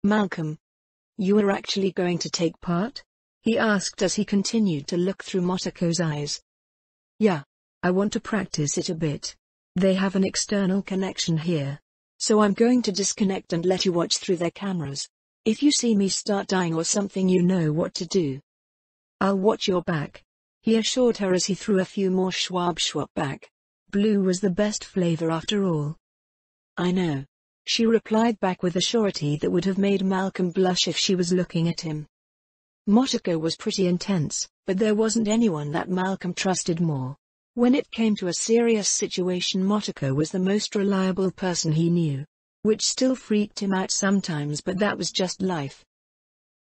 Malcolm, you are actually going to take part? He asked as he continued to look through Motoko's eyes. Yeah. I want to practice it a bit. They have an external connection here. So I'm going to disconnect and let you watch through their cameras. If you see me start dying or something, you know what to do. I'll watch your back, he assured her as he threw a few more Schwab back. Blue was the best flavor after all. I know, she replied back with a surety that would have made Malcolm blush if she was looking at him. Motoko was pretty intense, but there wasn't anyone that Malcolm trusted more. When it came to a serious situation, Motoko was the most reliable person he knew. Which still freaked him out sometimes, but that was just life.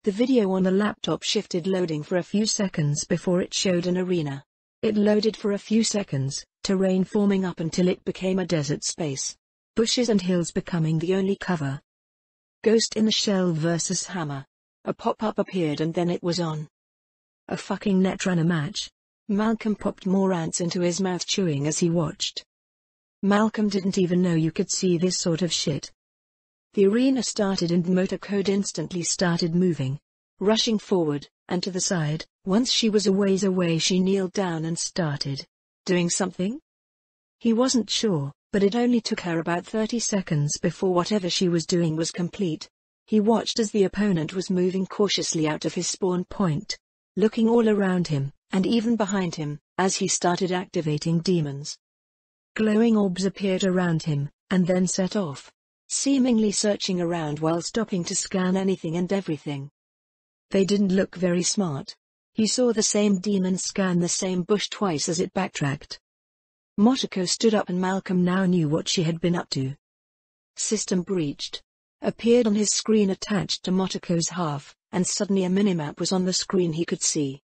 The video on the laptop shifted, loading for a few seconds before it showed an arena. It loaded for a few seconds, terrain forming up until it became a desert space. Bushes and hills becoming the only cover. Ghost in the Shell vs Hammer. A pop-up appeared and then it was on. A fucking Netrunner match. Malcolm popped more ants into his mouth, chewing as he watched. Malcolm didn't even know you could see this sort of shit. The arena started and Motoko instantly started moving. Rushing forward, and to the side. Once she was a ways away, she kneeled down and started doing something? He wasn't sure, but it only took her about 30 seconds before whatever she was doing was complete. He watched as the opponent was moving cautiously out of his spawn point, looking all around him, and even behind him, as he started activating demons. Glowing orbs appeared around him, and then set off, seemingly searching around while stopping to scan anything and everything. They didn't look very smart. He saw the same demon scan the same bush twice as it backtracked. Motoko stood up and Malcolm now knew what she had been up to. System breached. Appeared on his screen attached to Motoko's half, and suddenly a minimap was on the screen he could see.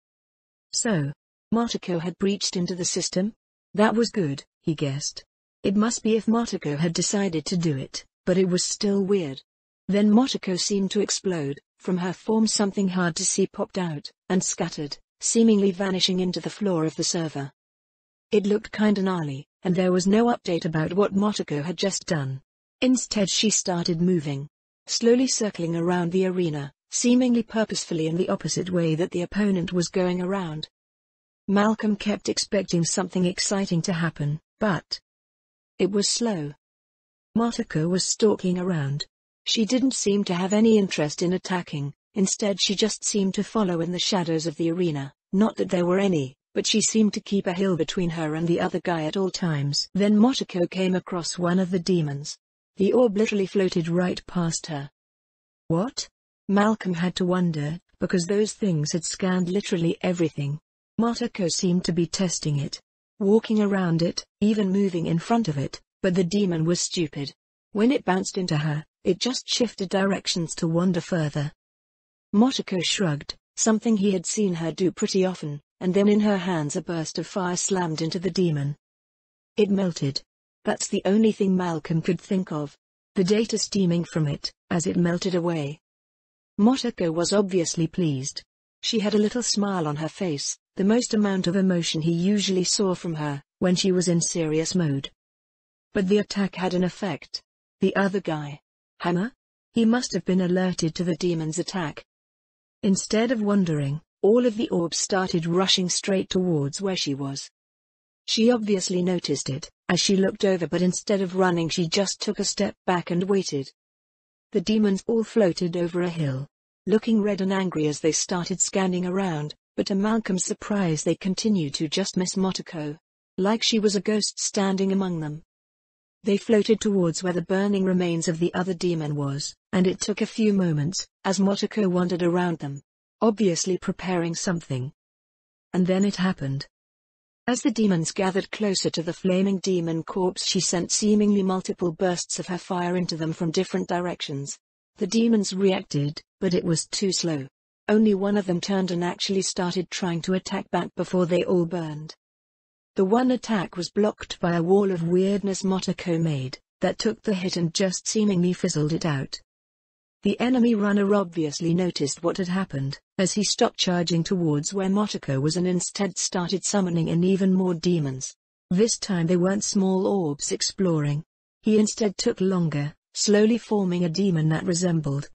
So, Motoko had breached into the system? That was good, he guessed. It must be if Motoko had decided to do it, but it was still weird. Then Motoko seemed to explode. From her form something hard to see popped out, and scattered, seemingly vanishing into the floor of the server. It looked kinda gnarly, and there was no update about what Motoko had just done. Instead she started moving, slowly circling around the arena, seemingly purposefully in the opposite way that the opponent was going around. Malcolm kept expecting something exciting to happen, but it was slow. Motoko was stalking around. She didn't seem to have any interest in attacking, instead she just seemed to follow in the shadows of the arena, not that there were any, but she seemed to keep a hill between her and the other guy at all times. Then Motoko came across one of the demons. The orb literally floated right past her. What? Malcolm had to wonder, because those things had scanned literally everything. Motoko seemed to be testing it, walking around it, even moving in front of it, but the demon was stupid. When it bounced into her, it just shifted directions to wander further. Motoko shrugged, something he had seen her do pretty often, and then in her hands a burst of fire slammed into the demon. It melted. That's the only thing Malcolm could think of. The data steaming from it, as it melted away. Motoko was obviously pleased. She had a little smile on her face, the most amount of emotion he usually saw from her, when she was in serious mode. But the attack had an effect. The other guy, Hammer? He must have been alerted to the demon's attack. Instead of wandering, all of the orbs started rushing straight towards where she was. She obviously noticed it, as she looked over, but instead of running she just took a step back and waited. The demons all floated over a hill, looking red and angry as they started scanning around, but to Malcolm's surprise they continued to just miss Motoko, like she was a ghost standing among them. They floated towards where the burning remains of the other demon was, and it took a few moments, as Motoko wandered around them, obviously preparing something. And then it happened. As the demons gathered closer to the flaming demon corpse, she sent seemingly multiple bursts of her fire into them from different directions. The demons reacted, but it was too slow. Only one of them turned and actually started trying to attack back before they all burned. The one attack was blocked by a wall of weirdness Motoko made, that took the hit and just seemingly fizzled it out. The enemy runner obviously noticed what had happened, as he stopped charging towards where Motoko was and instead started summoning in even more demons. This time they weren't small orbs exploring. He instead took longer, slowly forming a demon that resembled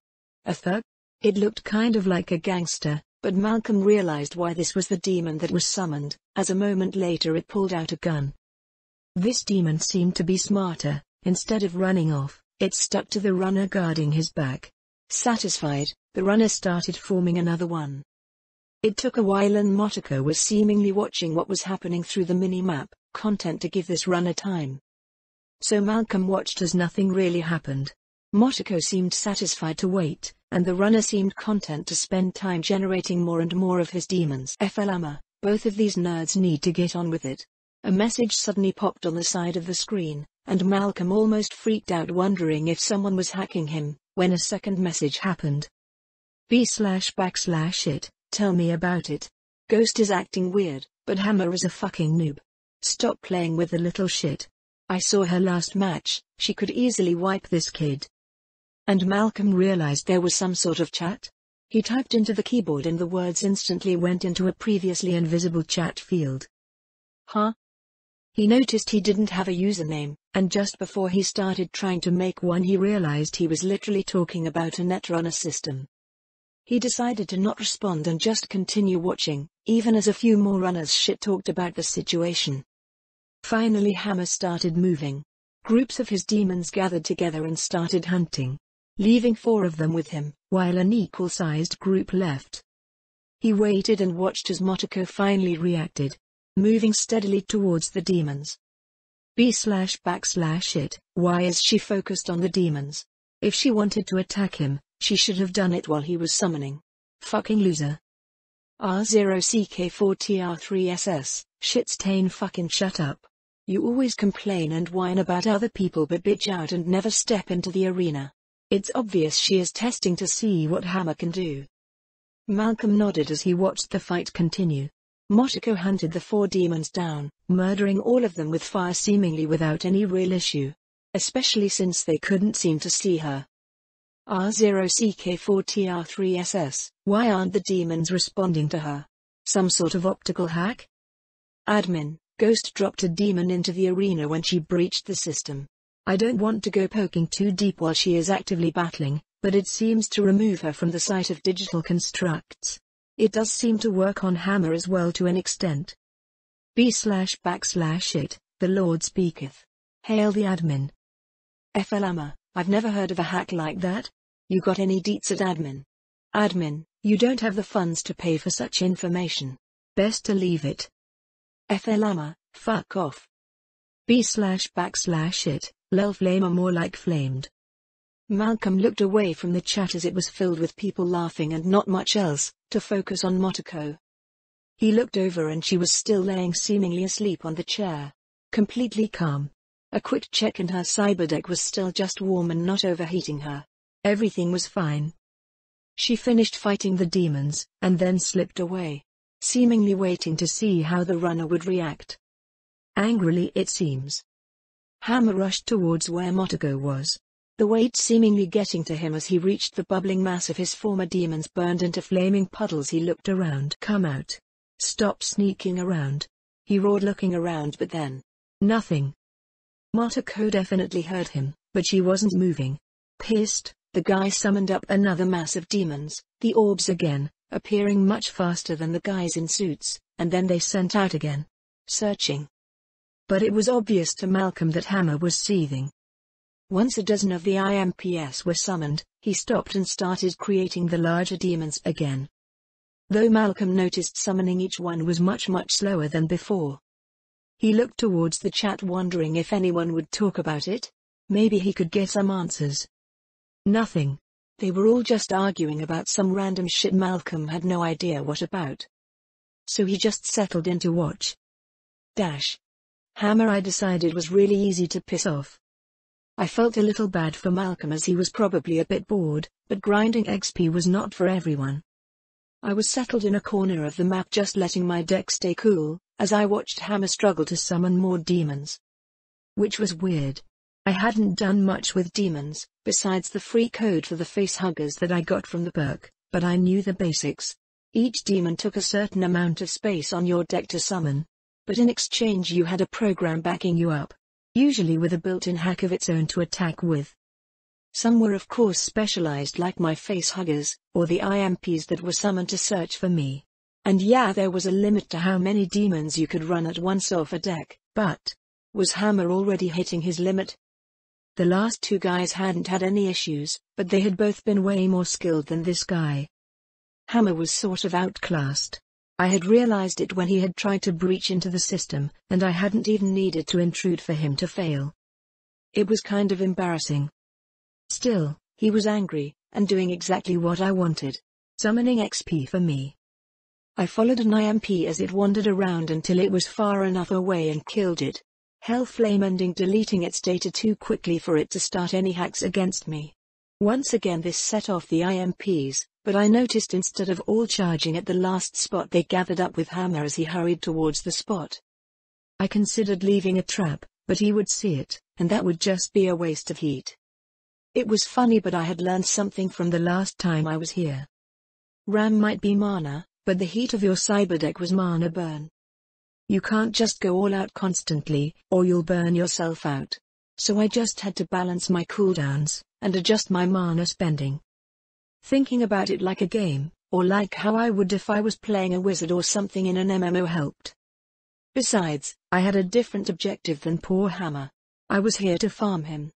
A thug? It looked kind of like a gangster, but Malcolm realized why this was the demon that was summoned, as a moment later it pulled out a gun. This demon seemed to be smarter. Instead of running off, it stuck to the runner guarding his back. Satisfied, the runner started forming another one. It took a while and Motoko was seemingly watching what was happening through the mini-map, content to give this runner time. So Malcolm watched as nothing really happened. Motoko seemed satisfied to wait, and the runner seemed content to spend time generating more and more of his demons. FLMA, both of these nerds need to get on with it. A message suddenly popped on the side of the screen, and Malcolm almost freaked out wondering if someone was hacking him, when a second message happened. B/backslash it, tell me about it. Ghost is acting weird, but Hammer is a fucking noob. Stop playing with the little shit. I saw her last match, she could easily wipe this kid. And Malcolm realized there was some sort of chat. He typed into the keyboard and the words instantly went into a previously invisible chat field. Huh? He noticed he didn't have a username, and just before he started trying to make one he realized he was literally talking about a Netrunner system. He decided to not respond and just continue watching, even as a few more runners shit-talked about the situation. Finally Hammer started moving. Groups of his demons gathered together and started hunting, leaving 4 of them with him, while an equal-sized group left. He waited and watched as Motoko finally reacted, moving steadily towards the demons. B/backslash it, why is she focused on the demons? If she wanted to attack him, she should have done it while he was summoning. Fucking loser. R0CK4TR3SS, shitstain fucking shut up. You always complain and whine about other people but bitch out and never step into the arena. It's obvious she is testing to see what Hammer can do. Malcolm nodded as he watched the fight continue. Motoko hunted the 4 demons down, murdering all of them with fire seemingly without any real issue. Especially since they couldn't seem to see her. R0CK4TR3SS, why aren't the demons responding to her? Some sort of optical hack? Admin, Ghost dropped a demon into the arena when she breached the system. I don't want to go poking too deep while she is actively battling, but it seems to remove her from the sight of digital constructs. It does seem to work on Hammer as well to an extent. B/backslash it, the Lord speaketh. Hail the admin. FLMA, I've never heard of a hack like that. You got any deets at admin? Admin, you don't have the funds to pay for such information. Best to leave it. FLMA, fuck off. B/backslash it, lol flamer more like flamed. Malcolm looked away from the chat as it was filled with people laughing and not much else, to focus on Motoko. He looked over and she was still laying seemingly asleep on the chair. Completely calm. A quick check and her cyberdeck was still just warm and not overheating her. Everything was fine. She finished fighting the demons, and then slipped away, seemingly waiting to see how the runner would react. Angrily it seems. Hammer rushed towards where Motoko was. The weight seemingly getting to him as he reached the bubbling mass of his former demons burned into flaming puddles. He looked around. Come out. Stop sneaking around. He roared, looking around, but then nothing. Motoko definitely heard him, but she wasn't moving. Pissed, the guy summoned up another mass of demons, the orbs again, appearing much faster than the guys in suits, and then they sent out again. Searching. But it was obvious to Malcolm that Hammer was seething. Once a dozen of the IMPs were summoned, he stopped and started creating the larger demons again. Though Malcolm noticed summoning each one was much slower than before. He looked towards the chat wondering if anyone would talk about it. Maybe he could get some answers. Nothing. They were all just arguing about some random shit Malcolm had no idea what about. So he just settled in to watch. Hammer, I decided, was really easy to piss off. I felt a little bad for Malcolm as he was probably a bit bored, but grinding XP was not for everyone. I was settled in a corner of the map just letting my deck stay cool, as I watched Hammer struggle to summon more demons. Which was weird. I hadn't done much with demons, besides the free code for the facehuggers that I got from the perk, but I knew the basics. Each demon took a certain amount of space on your deck to summon. But in exchange you had a program backing you up. Usually with a built-in hack of its own to attack with. Some were of course specialized like my face huggers, or the IMPs that were summoned to search for me. And yeah, there was a limit to how many demons you could run at once off a deck, but was Hammer already hitting his limit? The last two guys hadn't had any issues, but they had both been way more skilled than this guy. Hammer was sort of outclassed. I had realized it when he had tried to breach into the system, and I hadn't even needed to intrude for him to fail. It was kind of embarrassing. Still, he was angry, and doing exactly what I wanted, summoning XP for me. I followed an IMP as it wandered around until it was far enough away and killed it. Hellflame ending deleting its data too quickly for it to start any hacks against me. Once again this set off the IMPs, but I noticed instead of all charging at the last spot they gathered up with Hammer as he hurried towards the spot. I considered leaving a trap, but he would see it, and that would just be a waste of heat. It was funny, but I had learned something from the last time I was here. RAM might be mana, but the heat of your cyberdeck was mana burn. You can't just go all out constantly, or you'll burn yourself out. So I just had to balance my cooldowns, and adjust my mana spending. Thinking about it like a game, or like how I would if I was playing a wizard or something in an MMO helped. Besides, I had a different objective than poor Hammer. I was here to farm him.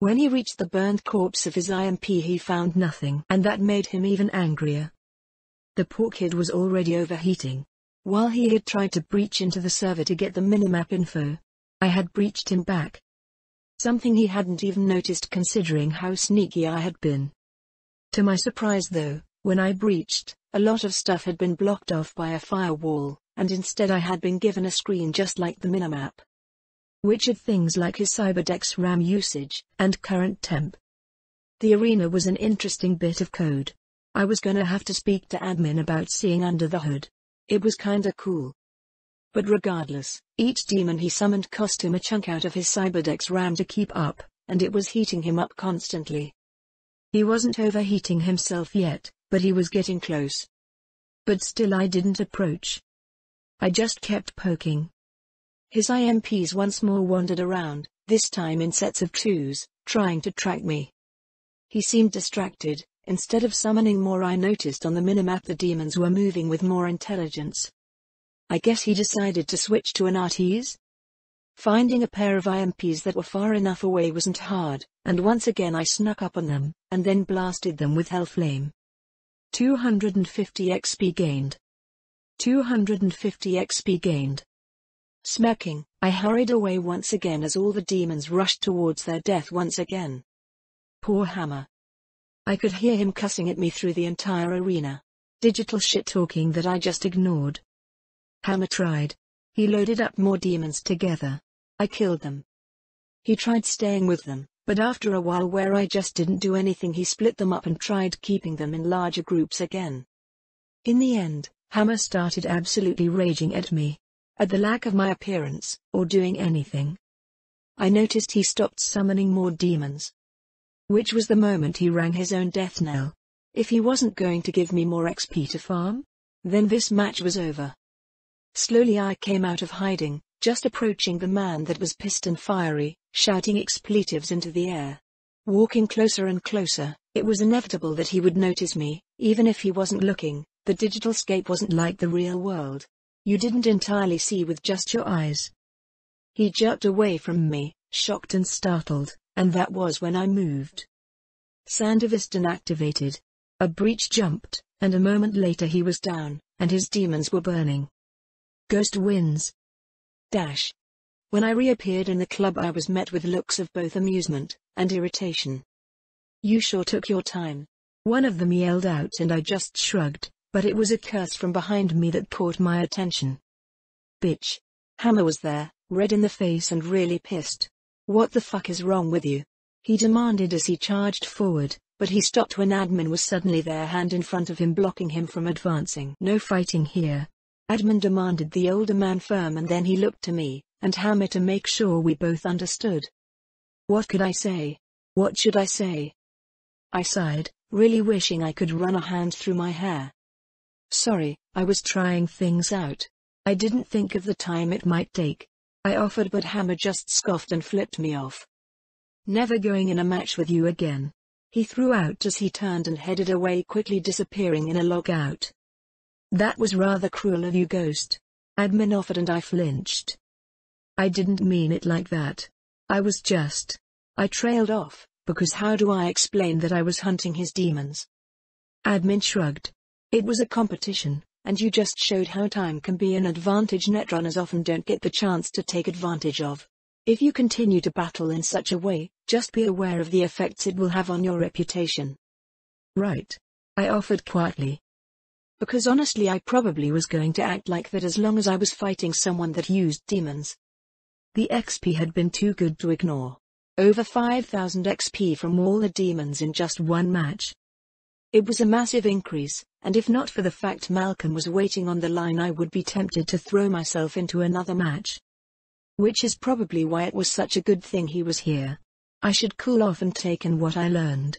When he reached the burned corpse of his IMP he found nothing, and that made him even angrier. The poor kid was already overheating. While he had tried to breach into the server to get the minimap info, I had breached him back. Something he hadn't even noticed considering how sneaky I had been. To my surprise though, when I breached, a lot of stuff had been blocked off by a firewall, and instead I had been given a screen just like the minimap, which had things like his cyberdeck's RAM usage, and current temp. The arena was an interesting bit of code. I was gonna have to speak to admin about seeing under the hood. It was kinda cool. But regardless, each demon he summoned cost him a chunk out of his cyberdeck's RAM to keep up, and it was heating him up constantly. He wasn't overheating himself yet, but he was getting close. But still I didn't approach. I just kept poking. His IMPs once more wandered around, this time in sets of twos, trying to track me. He seemed distracted. Instead of summoning more, I noticed on the minimap the demons were moving with more intelligence. I guess he decided to switch to an RTS? Finding a pair of IMPs that were far enough away wasn't hard, and once again I snuck up on them, and then blasted them with Hellflame. 250 XP gained. 250 XP gained. Smacking, I hurried away once again as all the demons rushed towards their death once again. Poor Hammer. I could hear him cussing at me through the entire arena. Digital shit-talking that I just ignored. Hammer tried. He loaded up more demons together. I killed them. He tried staying with them, but after a while where I just didn't do anything he split them up and tried keeping them in larger groups again. In the end, Hammer started absolutely raging at me. At the lack of my appearance, or doing anything. I noticed he stopped summoning more demons. Which was the moment he rang his own death knell. If he wasn't going to give me more XP to farm, then this match was over. Slowly I came out of hiding, just approaching the man that was pissed and fiery, shouting expletives into the air. Walking closer and closer, it was inevitable that he would notice me, even if he wasn't looking. The digital scape wasn't like the real world. You didn't entirely see with just your eyes. He jerked away from me, shocked and startled. And that was when I moved. Sandevistan activated. A breach jumped, and a moment later he was down, and his demons were burning. Ghost wins. Dash. When I reappeared in the club I was met with looks of both amusement and irritation. You sure took your time. One of them yelled out and I just shrugged, but it was a curse from behind me that caught my attention. Bitch. Hammer was there, red in the face and really pissed. What the fuck is wrong with you? He demanded as he charged forward, but he stopped when admin was suddenly there, hand in front of him blocking him from advancing. No fighting here. Admin demanded the older man firm, and then he looked to me and Hammer to make sure we both understood. What could I say? What should I say? I sighed, really wishing I could run a hand through my hair. Sorry, I was trying things out. I didn't think of the time it might take. I offered, but Hammer just scoffed and flipped me off. Never going in a match with you again," he threw out as he turned and headed away, quickly disappearing in a logout. "That was rather cruel of you, Ghost," admin offered, and I flinched. "I didn't mean it like that. I trailed off, because how do I explain that I was hunting his demons?" Admin shrugged. "It was a competition, and you just showed how time can be an advantage netrunners often don't get the chance to take advantage of. If you continue to battle in such a way, just be aware of the effects it will have on your reputation." "Right," I offered quietly. Because honestly I probably was going to act like that as long as I was fighting someone that used demons. The XP had been too good to ignore. Over 5,000 XP from all the demons in just one match. It was a massive increase, and if not for the fact Malcolm was waiting on the line, I would be tempted to throw myself into another match. Which is probably why it was such a good thing he was here. I should cool off and take in what I learned.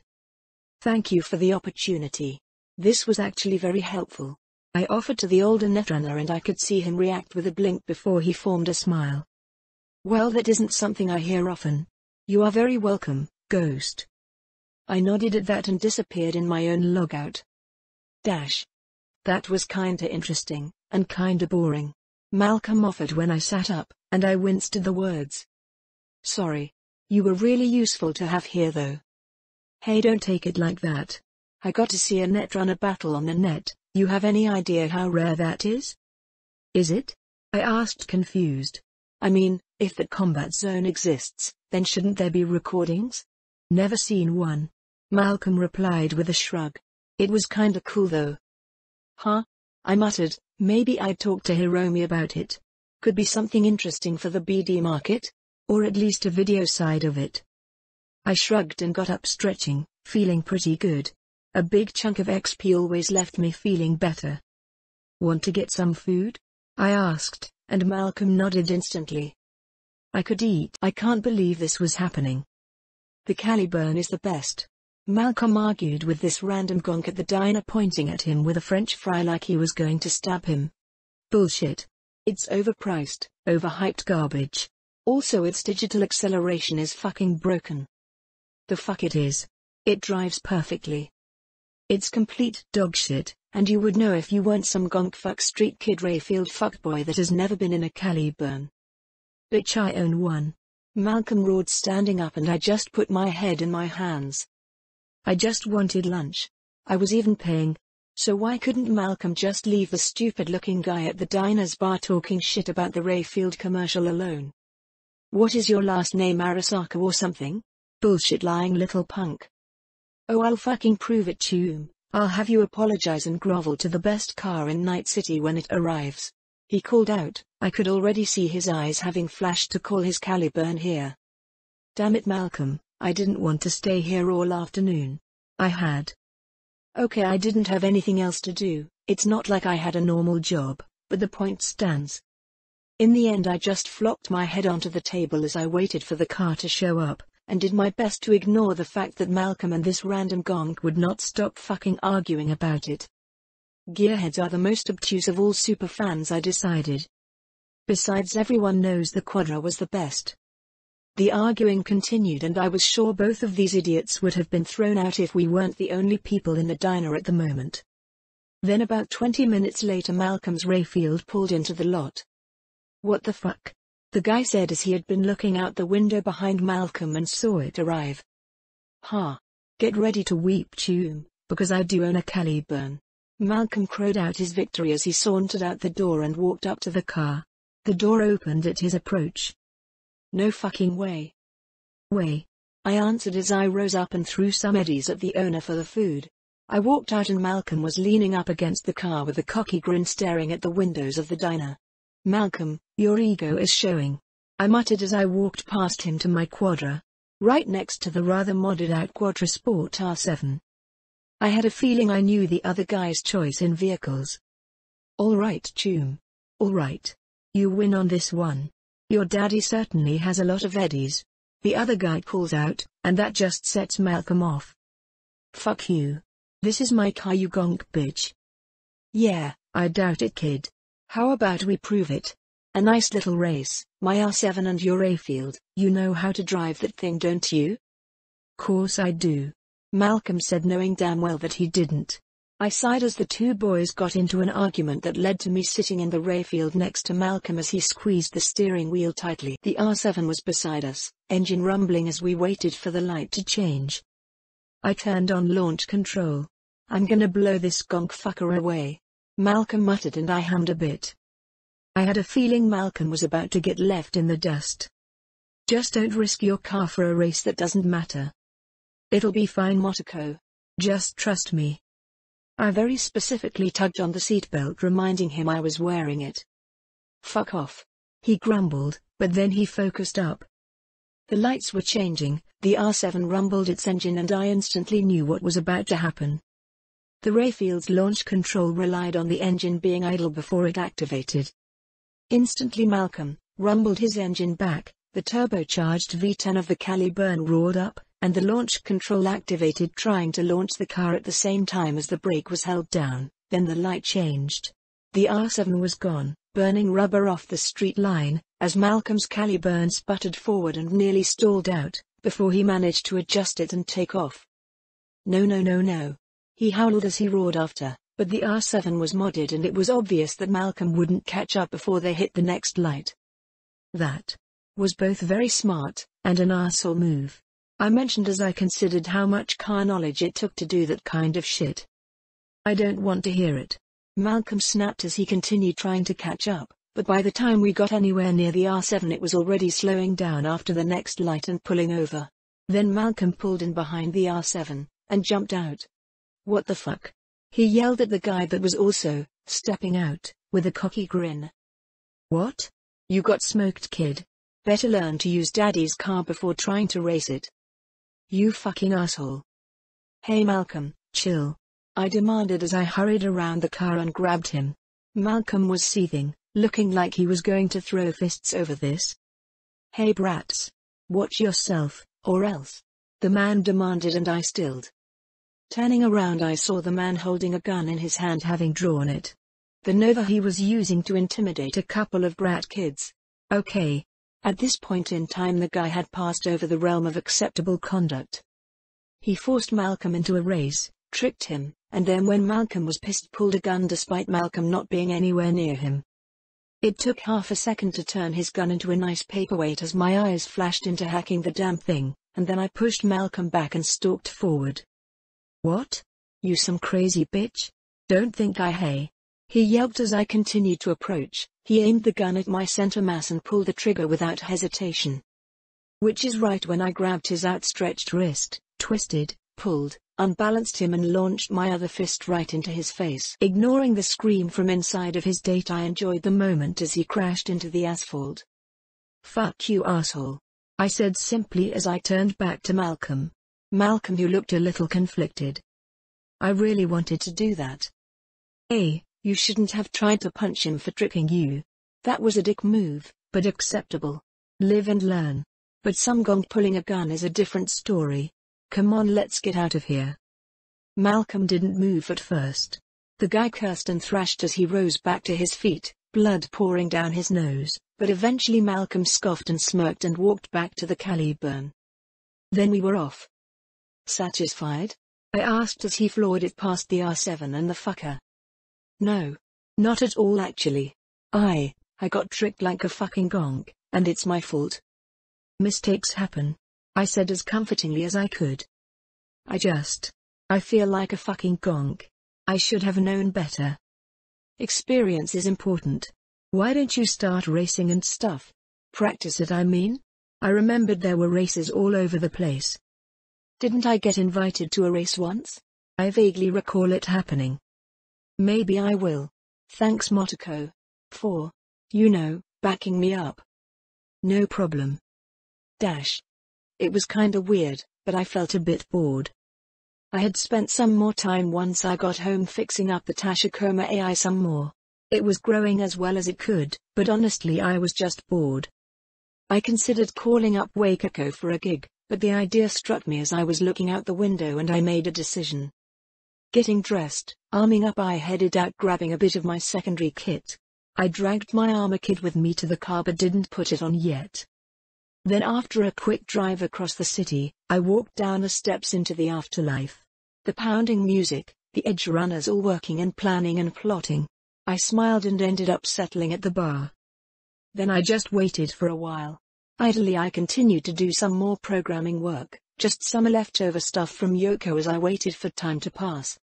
"Thank you for the opportunity. This was actually very helpful," I offered to the older netrunner, and I could see him react with a blink before he formed a smile. "Well, that isn't something I hear often. You are very welcome, Ghost." I nodded at that and disappeared in my own logout. That was kinda interesting, and kinda boring, Malcolm offered when I sat up, and I winced at the words. "Sorry. You were really useful to have here though." "Hey, don't take it like that. I got to see a netrunner battle on the net. You have any idea how rare that is?" "Is it?" I asked, confused. "I mean, if that combat zone exists, then shouldn't there be recordings?" "Never seen one," Malcolm replied with a shrug. "It was kinda cool though." "Huh?" I muttered. Maybe I'd talk to Hiromi about it. Could be something interesting for the BD market? Or at least a video side of it. I shrugged and got up, stretching, feeling pretty good. A big chunk of XP always left me feeling better. "Want to get some food?" I asked, and Malcolm nodded instantly. I could eat. I can't believe this was happening. "The Caliburn is the best," Malcolm argued with this random gonk at the diner, pointing at him with a French fry like he was going to stab him. "Bullshit. It's overpriced, overhyped garbage. Also its digital acceleration is fucking broken." "The fuck it is. It drives perfectly." "It's complete dogshit, and you would know if you weren't some gonk fuck street kid Rayfield fuckboy that has never been in a Caliburn." "Bitch, I own one," Malcolm roared, standing up, and I just put my head in my hands. I just wanted lunch. I was even paying. So why couldn't Malcolm just leave the stupid-looking guy at the diner's bar talking shit about the Rayfield commercial alone? "What is your last name, Arasaka or something? Bullshit lying little punk." "Oh, I'll fucking prove it, Choom. I'll have you apologize and grovel to the best car in Night City when it arrives," he called out. I could already see his eyes having flashed to call his Caliburn here. Damn it, Malcolm, I didn't want to stay here all afternoon. I had. Okay, I didn't have anything else to do. It's not like I had a normal job, but the point stands. In the end, I just flopped my head onto the table as I waited for the car to show up, and did my best to ignore the fact that Malcolm and this random gonk would not stop fucking arguing about it. Gearheads are the most obtuse of all superfans, I decided. Besides, everyone knows the Quadra was the best. The arguing continued, and I was sure both of these idiots would have been thrown out if we weren't the only people in the diner at the moment. Then about 20 minutes later, Malcolm's Rayfield pulled into the lot. "What the fuck?" the guy said as he had been looking out the window behind Malcolm and saw it arrive. "Ha. Get ready to weep, Choom, because I do own a Caliburn." Malcolm crowed out his victory as he sauntered out the door and walked up to the car. The door opened at his approach. "No fucking way." "Way," I answered as I rose up and threw some eddies at the owner for the food. I walked out and Malcolm was leaning up against the car with a cocky grin, staring at the windows of the diner. "Malcolm, your ego is showing," I muttered as I walked past him to my Quadra, right next to the rather modded out Quadra Sport R7. I had a feeling I knew the other guy's choice in vehicles. "All right, Choom. All right. You win on this one. Your daddy certainly has a lot of eddies," the other guy calls out, and that just sets Malcolm off. "Fuck you. This is my car, you gonk bitch." "Yeah, I doubt it, kid. How about we prove it?" A nice little race, my R7 and your Rayfield. You know how to drive that thing, don't you? Course I do. Malcolm said, knowing damn well that he didn't. I sighed as the two boys got into an argument that led to me sitting in the Rayfield next to Malcolm as he squeezed the steering wheel tightly. The R7 was beside us, engine rumbling as we waited for the light to change. I turned on launch control. I'm gonna blow this gonk fucker away, Malcolm muttered, and I hummed a bit. I had a feeling Malcolm was about to get left in the dust. Just don't risk your car for a race that doesn't matter. It'll be fine, Motoko. Just trust me. I very specifically tugged on the seatbelt, reminding him I was wearing it. Fuck off, he grumbled, but then he focused up. The lights were changing, the R7 rumbled its engine, and I instantly knew what was about to happen. The Rayfield's launch control relied on the engine being idle before it activated. Instantly Malcolm rumbled his engine back, the turbocharged V10 of the Caliburn roared up, and the launch control activated, trying to launch the car at the same time as the brake was held down. Then the light changed. The R7 was gone, burning rubber off the street line, as Malcolm's Caliburn sputtered forward and nearly stalled out, before he managed to adjust it and take off. No no no no, he howled as he roared after, but the R7 was modded and it was obvious that Malcolm wouldn't catch up before they hit the next light. That was both very smart, and an arsehole move, I mentioned as I considered how much car knowledge it took to do that kind of shit. I don't want to hear it, Malcolm snapped as he continued trying to catch up, but by the time we got anywhere near the R7 it was already slowing down after the next light and pulling over. Then Malcolm pulled in behind the R7, and jumped out. What the fuck? He yelled at the guy that was also stepping out, with a cocky grin. What? You got smoked, kid. Better learn to use daddy's car before trying to race it. You fucking asshole. Hey Malcolm, chill, I demanded as I hurried around the car and grabbed him. Malcolm was seething, looking like he was going to throw fists over this. Hey brats. Watch yourself, or else, the man demanded, and I stilled. Turning around I saw the man holding a gun in his hand, having drawn it. The Nova he was using to intimidate a couple of brat kids. Okay. At this point in time the guy had passed over the realm of acceptable conduct. He forced Malcolm into a race, tricked him, and then when Malcolm was pissed pulled a gun despite Malcolm not being anywhere near him. It took half a second to turn his gun into a nice paperweight as my eyes flashed into hacking the damn thing, and then I pushed Malcolm back and stalked forward. What? You some crazy bitch? Don't think hey. He yelped as I continued to approach. He aimed the gun at my center mass and pulled the trigger without hesitation. Which is right when I grabbed his outstretched wrist, twisted, pulled, unbalanced him and launched my other fist right into his face. Ignoring the scream from inside of his date, I enjoyed the moment as he crashed into the asphalt. Fuck you, asshole, I said simply as I turned back to Malcolm. Malcolm, who looked a little conflicted. I really wanted to do that. Hey, you shouldn't have tried to punch him for tricking you. That was a dick move, but acceptable. Live and learn. But some gonk pulling a gun is a different story. Come on, let's get out of here. Malcolm didn't move at first. The guy cursed and thrashed as he rose back to his feet, blood pouring down his nose, but eventually Malcolm scoffed and smirked and walked back to the Caliburn. Then we were off. Satisfied? I asked as he floored it past the R7 and the fucker. No. Not at all actually. I got tricked like a fucking gonk, and it's my fault. Mistakes happen, I said as comfortingly as I could. I feel like a fucking gonk. I should have known better. Experience is important. Why don't you start racing and stuff? Practice it, I mean. I remembered there were races all over the place. Didn't I get invited to a race once? I vaguely recall it happening. Maybe I will. Thanks Motoko. For, backing me up. No problem. It was kinda weird, but I felt a bit bored. I had spent some more time once I got home fixing up the Tashikoma AI some more. It was growing as well as it could, but honestly I was just bored. I considered calling up Waikiko for a gig, but the idea struck me as I was looking out the window and I made a decision. Getting dressed, arming up, I headed out grabbing a bit of my secondary kit. I dragged my armor kit with me to the car but didn't put it on yet. Then after a quick drive across the city, I walked down the steps into the afterlife. The pounding music, the edge runners all working and planning and plotting. I smiled and ended up settling at the bar. Then I just waited for a while. Idly I continued to do some more programming work, just some leftover stuff from Yoko as I waited for time to pass.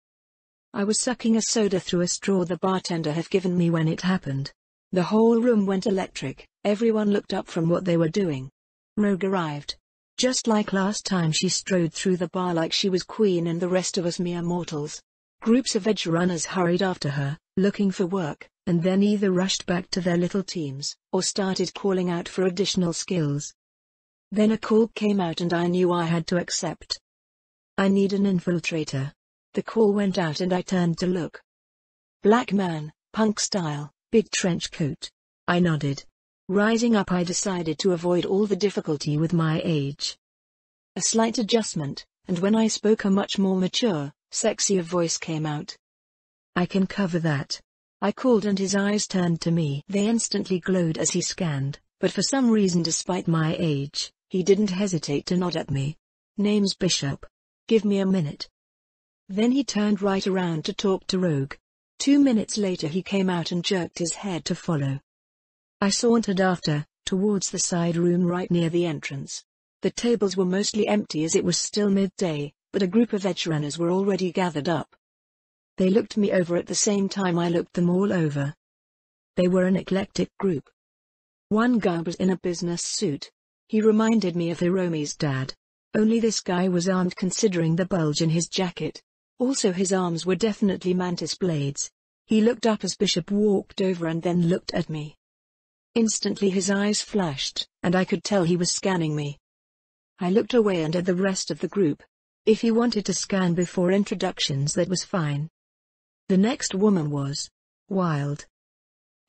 I was sucking a soda through a straw the bartender had given me when it happened. The whole room went electric, everyone looked up from what they were doing. Rogue arrived. Just like last time she strode through the bar like she was queen and the rest of us mere mortals. Groups of edge runners hurried after her, looking for work, and then either rushed back to their little teams, or started calling out for additional skills. Then a call came out and I knew I had to accept. I need an infiltrator. The call went out and I turned to look. Black man, punk style, big trench coat. I nodded. Rising up I decided to avoid all the difficulty with my age. A slight adjustment, and when I spoke a much more mature, sexier voice came out. I can cover that. I called and his eyes turned to me. They instantly glowed as he scanned, but for some reason despite my age, he didn't hesitate to nod at me. Name's Bishop. Give me a minute. Then he turned right around to talk to Rogue. 2 minutes later he came out and jerked his head to follow. I sauntered after, towards the side room right near the entrance. The tables were mostly empty as it was still midday, but a group of edge runners were already gathered up. They looked me over at the same time I looked them all over. They were an eclectic group. One guy was in a business suit. He reminded me of Hiromi's dad. Only this guy was armed considering the bulge in his jacket. Also his arms were definitely mantis blades. He looked up as Bishop walked over and then looked at me. Instantly his eyes flashed, and I could tell he was scanning me. I looked away and at the rest of the group. If he wanted to scan before introductions that was fine. The next woman was wild.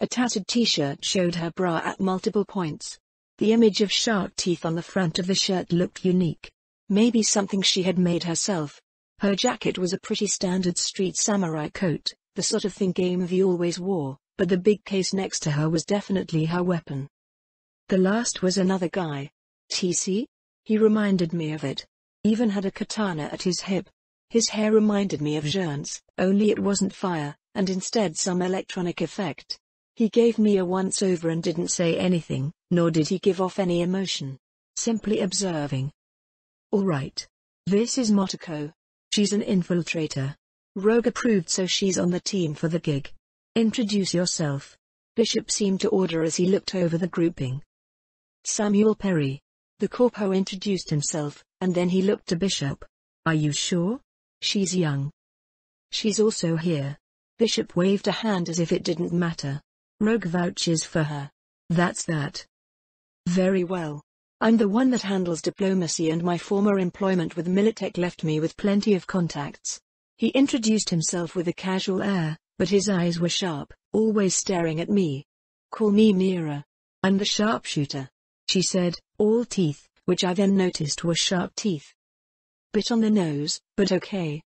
A tattered t-shirt showed her bra at multiple points. The image of shark teeth on the front of the shirt looked unique. Maybe something she had made herself. Her jacket was a pretty standard street samurai coat, the sort of thing Game V always wore, but the big case next to her was definitely her weapon. The last was another guy. TC? He reminded me of it. Even had a katana at his hip. His hair reminded me of Jean's, only it wasn't fire, and instead some electronic effect. He gave me a once-over and didn't say anything, nor did he give off any emotion. Simply observing. All right. This is Motoko. She's an infiltrator. Rogue approved, so she's on the team for the gig. Introduce yourself. Bishop seemed to order as he looked over the grouping. Samuel Perry. The corpo introduced himself, and then he looked to Bishop. Are you sure? She's young. She's also here. Bishop waved a hand as if it didn't matter. Rogue vouches for her. That's that. Very well. I'm the one that handles diplomacy and my former employment with Militech left me with plenty of contacts. He introduced himself with a casual air, but his eyes were sharp, always staring at me. Call me Mira. I'm the sharpshooter. She said, all teeth, which I then noticed were sharp teeth. Bit on the nose, but okay.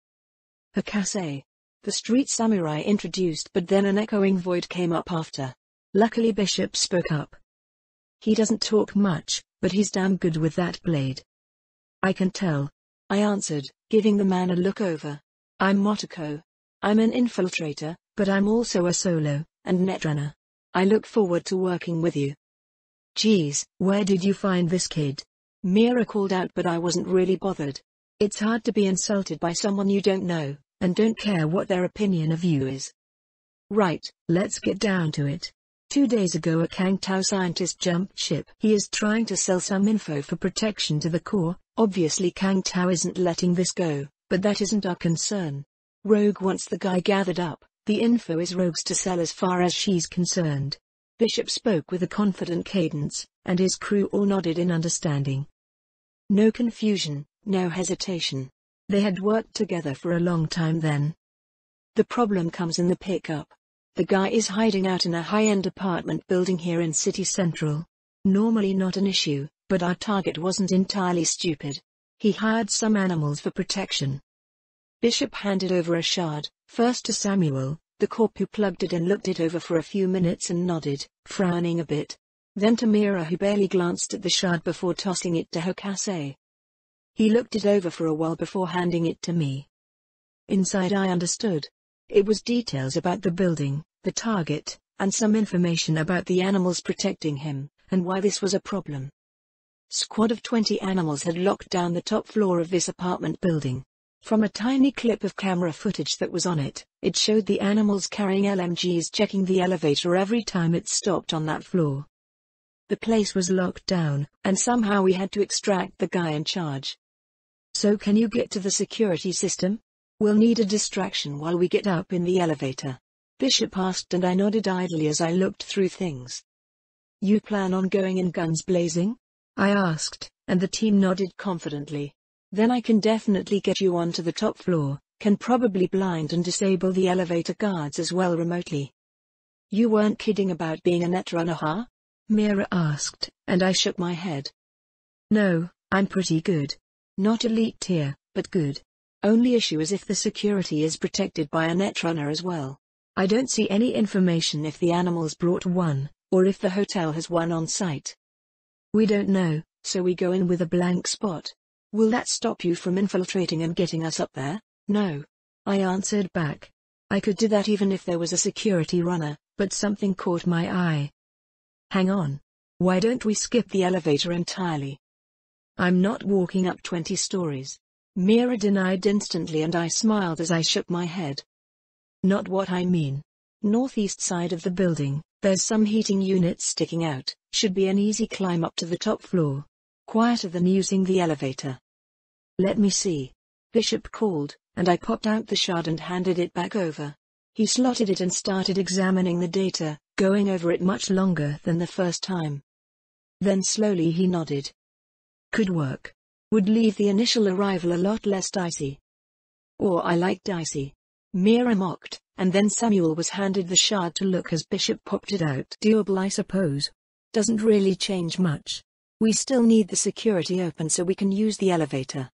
Hakase. The street samurai introduced, but then an echoing void came up after. Luckily Bishop spoke up. He doesn't talk much, but he's damn good with that blade. I can tell. I answered, giving the man a look over. I'm Motoko. I'm an infiltrator, but I'm also a solo and netrunner. I look forward to working with you. Geez, where did you find this kid? Mira called out, but I wasn't really bothered. It's hard to be insulted by someone you don't know, and don't care what their opinion of you is. Right, let's get down to it. 2 days ago a Kang Tao scientist jumped ship. He is trying to sell some info for protection to the core. Obviously Kang Tao isn't letting this go, but that isn't our concern. Rogue wants the guy gathered up. The info is Rogue's to sell as far as she's concerned. Bishop spoke with a confident cadence, and his crew all nodded in understanding. No confusion, no hesitation. They had worked together for a long time then. The problem comes in the pickup. The guy is hiding out in a high-end apartment building here in City Central. Normally not an issue, but our target wasn't entirely stupid. He hired some animals for protection. Bishop handed over a shard, first to Samuel, The corp who plugged it in looked it over for a few minutes and nodded, frowning a bit. Then to Mira, who barely glanced at the shard before tossing it to Hokase. He looked it over for a while before handing it to me. Inside I understood. It was details about the building, the target, and some information about the animals protecting him, and why this was a problem. Squad of 20 animals had locked down the top floor of this apartment building. From a tiny clip of camera footage that was on it, it showed the animals carrying LMGs checking the elevator every time it stopped on that floor. The place was locked down, and somehow we had to extract the guy in charge. So can you get to the security system? We'll need a distraction while we get up in the elevator. Bishop asked, and I nodded idly as I looked through things. You plan on going in guns blazing? I asked, and the team nodded confidently. Then I can definitely get you onto the top floor, can probably blind and disable the elevator guards as well remotely. You weren't kidding about being a netrunner, huh? Mira asked, and I shook my head. No, I'm pretty good. Not elite tier, but good. Only issue is if the security is protected by a netrunner as well. I don't see any information if the animals brought one, or if the hotel has one on site. We don't know, so we go in with a blank spot. Will that stop you from infiltrating and getting us up there? No. I answered back. I could do that even if there was a security runner, but something caught my eye. Hang on. Why don't we skip the elevator entirely? I'm not walking up 20 stories. Mira denied instantly, and I smiled as I shook my head. Not what I mean. Northeast side of the building, there's some heating units sticking out, should be an easy climb up to the top floor. Quieter than using the elevator. Let me see. Bishop called, and I popped out the shard and handed it back over. He slotted it and started examining the data, going over it much longer than the first time. Then slowly he nodded. Could work. Would leave the initial arrival a lot less dicey. Or I like dicey. Mira mocked, and then Samuel was handed the shard to look as Bishop popped it out. Doable, I suppose. Doesn't really change much. We still need the security open so we can use the elevator.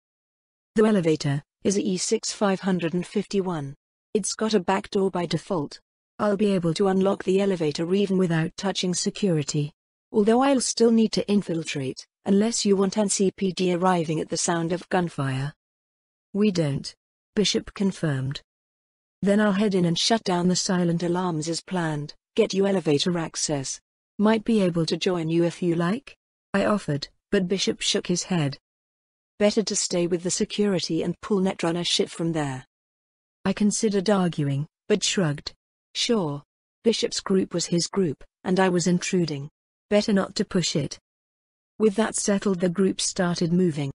The elevator is a E6551. It's got a back door by default. I'll be able to unlock the elevator even without touching security. Although I'll still need to infiltrate, unless you want NCPD arriving at the sound of gunfire. We don't. Bishop confirmed. Then I'll head in and shut down the silent alarms as planned, get you elevator access. Might be able to join you if you like? I offered, but Bishop shook his head. Better to stay with the security and pull netrunner shit from there. I considered arguing, but shrugged. Sure. Bishop's group was his group, and I was intruding. Better not to push it. With that settled, the group started moving.